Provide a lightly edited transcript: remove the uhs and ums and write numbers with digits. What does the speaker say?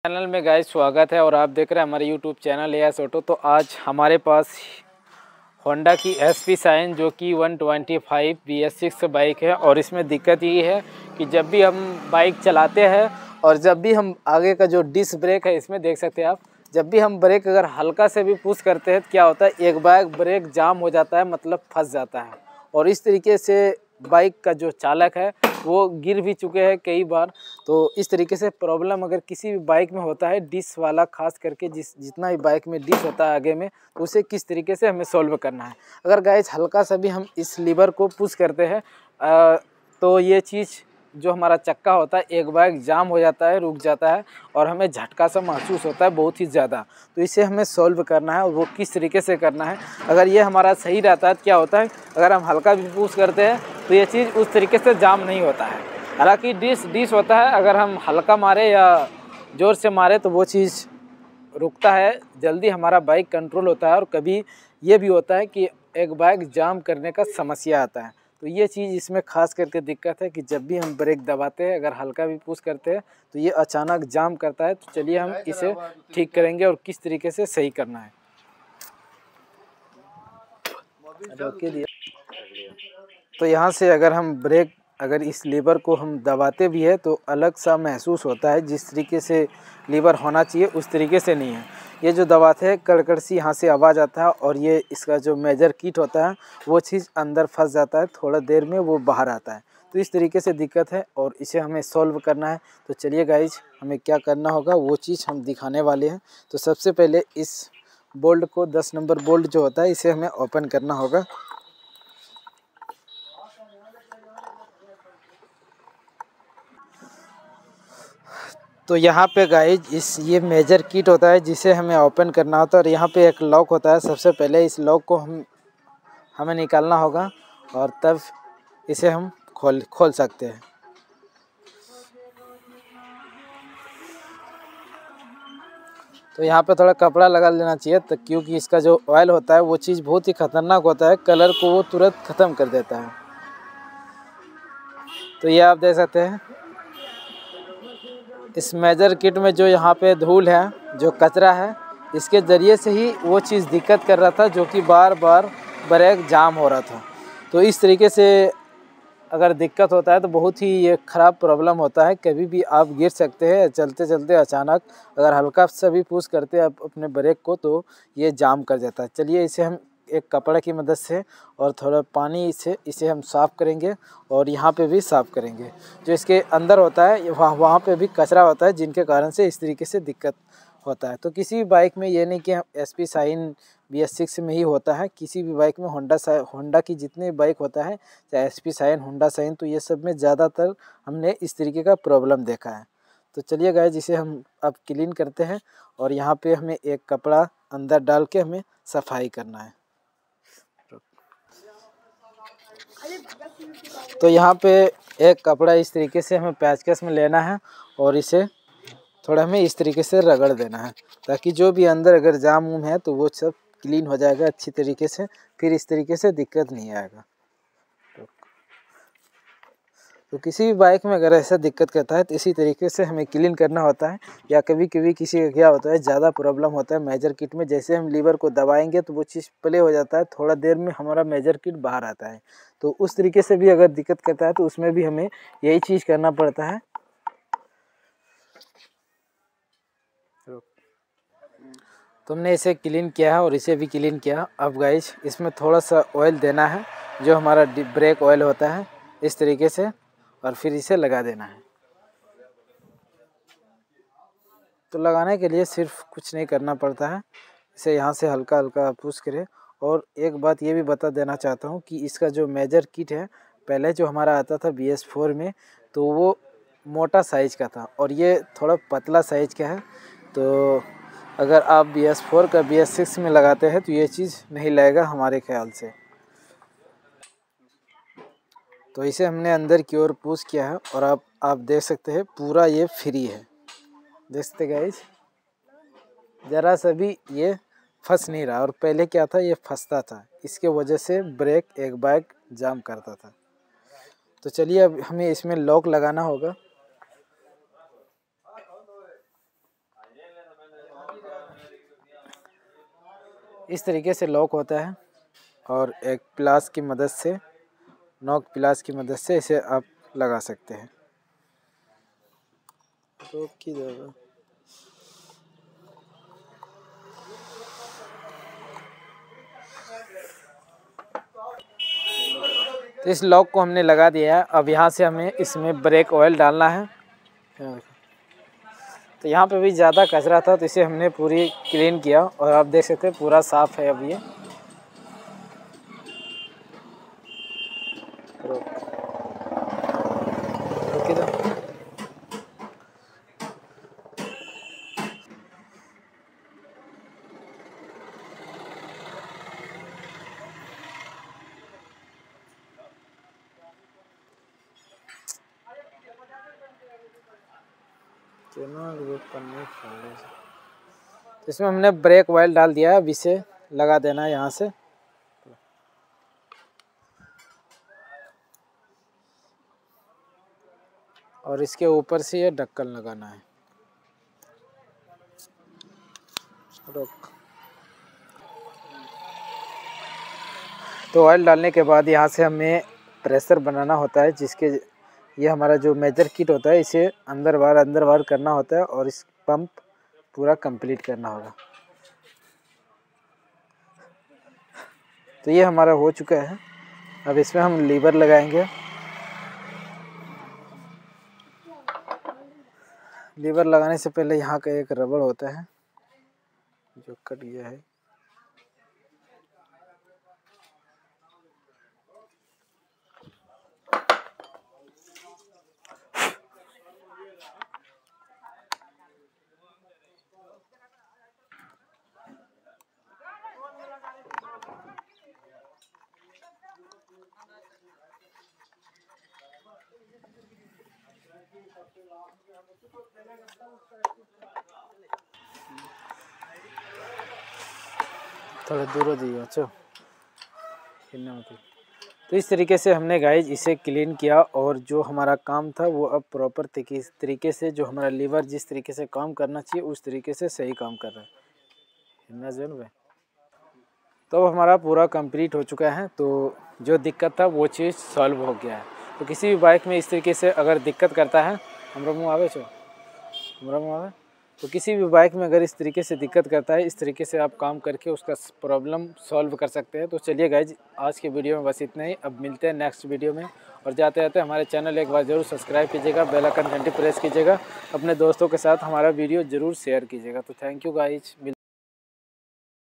Channel में guys स्वागत है और आप देख रहे हैं हमारे यूट्यूब चैनल एएस ऑटो। तो आज हमारे पास होंडा की एसपी शाइन जो कि 125 BS6 बाइक है। और इसमें दिक्कत ये है कि जब भी हम बाइक चलाते हैं और जब भी हम आगे का जो डिस्क ब्रेक है इसमें देख सकते हैं आप, जब भी हम ब्रेक अगर हल्का से भी पुश करते हैं तो क्या होता है, एक बार ब्रेक जाम हो जाता है, मतलब फंस जाता है। और इस तरीके से बाइक का जो चालक है वो गिर भी चुके हैं कई बार। तो इस तरीके से प्रॉब्लम अगर किसी भी बाइक में होता है, डिस्क वाला खास करके जितना भी बाइक में डिस्क होता है आगे में, तो उसे किस तरीके से हमें सॉल्व करना है। अगर गाइस हल्का सा भी हम इस लीवर को पुश करते हैं तो ये चीज़ जो हमारा चक्का होता है एक बाइक जाम हो जाता है, रुक जाता है और हमें झटका सा महसूस होता है बहुत ही ज़्यादा। तो इसे हमें सॉल्व करना है और वो किस तरीके से करना है। अगर ये हमारा सही रहता है तो क्या होता है, अगर हम हल्का भी पुश करते हैं तो ये चीज़ उस तरीके से जाम नहीं होता है। हालांकि डिस होता है, अगर हम हल्का मारे या ज़ोर से मारे तो वो चीज़ रुकता है, जल्दी हमारा बाइक कंट्रोल होता है। और कभी ये भी होता है कि एक बाइक जाम करने का समस्या आता है। तो ये चीज़ इसमें खास करके दिक्कत है कि जब भी हम ब्रेक दबाते हैं, अगर हल्का भी पुश करते हैं तो ये अचानक जाम करता है। तो चलिए हम इसे ठीक करेंगे और किस तरीके से सही करना है। तो यहाँ से अगर हम ब्रेक, अगर इस लीवर को हम दबाते भी है तो अलग सा महसूस होता है, जिस तरीके से लीवर होना चाहिए उस तरीके से नहीं है। ये जो दबाते हैं कड़कड़ सी यहाँ से आवाज़ आता है और ये इसका जो मेजर किट होता है वो चीज़ अंदर फंस जाता है, थोड़ा देर में वो बाहर आता है। तो इस तरीके से दिक्कत है और इसे हमें सॉल्व करना है। तो चलिए गाइज हमें क्या करना होगा वो चीज़ हम दिखाने वाले हैं। तो सबसे पहले इस बोल्ट को 10 नंबर बोल्ट जो होता है इसे हमें ओपन करना होगा। तो यहाँ पे गाइज ये मेजर किट होता है जिसे हमें ओपन करना होता है और यहाँ पे एक लॉक होता है। सबसे पहले इस लॉक को हमें निकालना होगा और तब इसे हम खोल सकते हैं। तो यहाँ पे थोड़ा कपड़ा लगा लेना चाहिए तो, क्योंकि इसका जो ऑयल होता है वो चीज़ बहुत ही खतरनाक होता है, कलर को वो तुरंत ख़त्म कर देता है। तो ये आप देख सकते हैं इस मेजर किट में जो यहाँ पे धूल है, जो कचरा है, इसके ज़रिए से ही वो चीज़ दिक्कत कर रहा था, जो कि बार बार ब्रेक जाम हो रहा था। तो इस तरीके से अगर दिक्कत होता है तो बहुत ही ये ख़राब प्रॉब्लम होता है। कभी भी आप गिर सकते हैं चलते चलते अचानक, अगर हल्का सा भी पुश करते हैं आप अपने ब्रेक को तो ये जाम कर जाता है। चलिए इसे हम एक कपड़े की मदद से और थोड़ा पानी से इसे हम साफ़ करेंगे और यहाँ पे भी साफ़ करेंगे। जो इसके अंदर होता है वहाँ पे भी कचरा होता है, जिनके कारण से इस तरीके से दिक्कत होता है। तो किसी भी बाइक में ये नहीं कि एसपी शाइन BS6 में ही होता है, किसी भी बाइक में होंडा की जितने भी बाइक होता है, चाहे एसपी शाइन, होंडा शाइन, तो ये सब में ज़्यादातर हमने इस तरीके का प्रॉब्लम देखा है। तो चलिए गाइस जिसे हम अब क्लीन करते हैं और यहाँ पे हमें एक कपड़ा अंदर डाल के हमें सफाई करना है। तो यहाँ पे एक कपड़ा इस तरीके से हमें पेचकस में लेना है और इसे थोड़ा हमें इस तरीके से रगड़ देना है, ताकि जो भी अंदर अगर जाम उम है तो वो सब क्लीन हो जाएगा अच्छी तरीके से, फिर इस तरीके से दिक्कत नहीं आएगा। तो किसी भी बाइक में अगर ऐसा दिक्कत करता है तो इसी तरीके से हमें क्लीन करना होता है। या कभी कभी किसी का क्या होता है, ज़्यादा प्रॉब्लम होता है मेजर किट में, जैसे हम लीवर को दबाएंगे तो वो चीज़ प्ले हो जाता है, थोड़ा देर में हमारा मेजर किट बाहर आता है। तो उस तरीके से भी अगर दिक्कत करता है तो उसमें भी हमें यही चीज़ करना पड़ता है। तो हमने इसे क्लीन किया है और इसे भी क्लीन किया। अब गाइस इसमें थोड़ा सा ऑयल देना है, जो हमारा ब्रेक ऑयल होता है, इस तरीके से, और फिर इसे लगा देना है। तो लगाने के लिए सिर्फ कुछ नहीं करना पड़ता है, इसे यहाँ से हल्का हल्का पुश करें। और एक बात ये भी बता देना चाहता हूँ कि इसका जो मेजर किट है, पहले जो हमारा आता था BS4 में, तो वो मोटा साइज़ का था और ये थोड़ा पतला साइज़ का है। तो अगर आप BS4 का BS6 में लगाते हैं तो ये चीज़ नहीं लगेगा हमारे ख्याल से। तो इसे हमने अंदर की ओर पुश किया है और आप देख सकते हैं पूरा ये फ्री है। देख सकते गाइस, ज़रा सा भी ये फंस नहीं रहा। और पहले क्या था, ये फंसता था, इसके वजह से ब्रेक एक बाइक जाम करता था। तो चलिए अब हमें इसमें लॉक लगाना होगा। इस तरीके से लॉक होता है और एक प्लास की मदद से, नॉक प्लास की मदद से इसे आप लगा सकते हैं। रोक की जगह तो इस लॉक को हमने लगा दिया है। अब यहाँ से हमें इसमें ब्रेक ऑयल डालना है। तो यहाँ पे भी ज़्यादा कचरा था तो इसे हमने पूरी क्लीन किया और आप देख सकते हैं पूरा साफ़ है अब ये। इसमें हमने ब्रेक ऑयल डाल दिया है। अब इसे लगा देना है यहाँ से। और इसके ऊपर से ये ढक्कन लगाना है। तो ऑयल डालने के बाद यहाँ से हमें प्रेशर बनाना होता है, जिसके ये हमारा जो मेजर किट होता है इसे अंदर बाहर करना होता है और इस पंप पूरा कंप्लीट करना होगा। तो ये हमारा हो चुका है। अब इसमें हम लीवर लगाएंगे। लीवर लगाने से पहले यहाँ का एक रबड़ होता है जो कट गया है। थोड़ा दूर हो जाइए। अच्छा, तो इस तरीके से हमने गाइज इसे क्लीन किया और जो हमारा काम था वो अब प्रॉपर तरीके से, जो हमारा लीवर जिस तरीके से काम करना चाहिए उस तरीके से सही काम कर रहा है। तो अब हमारा पूरा कंप्लीट हो चुका है। तो जो दिक्कत था वो चीज़ सॉल्व हो गया है। तो किसी भी बाइक में इस तरीके से अगर दिक्कत करता है, तो किसी भी बाइक में अगर इस तरीके से दिक्कत करता है, इस तरीके से आप काम करके उसका प्रॉब्लम सॉल्व कर सकते हैं। तो चलिए गाइज, आज के वीडियो में बस इतना ही। अब मिलते हैं नेक्स्ट वीडियो में। और जाते जाते हमारे चैनल एक बार ज़रूर सब्सक्राइब कीजिएगा, बेल आइकन घंटी प्रेस कीजिएगा, अपने दोस्तों के साथ हमारा वीडियो ज़रूर शेयर कीजिएगा। तो थैंक यू गाइज।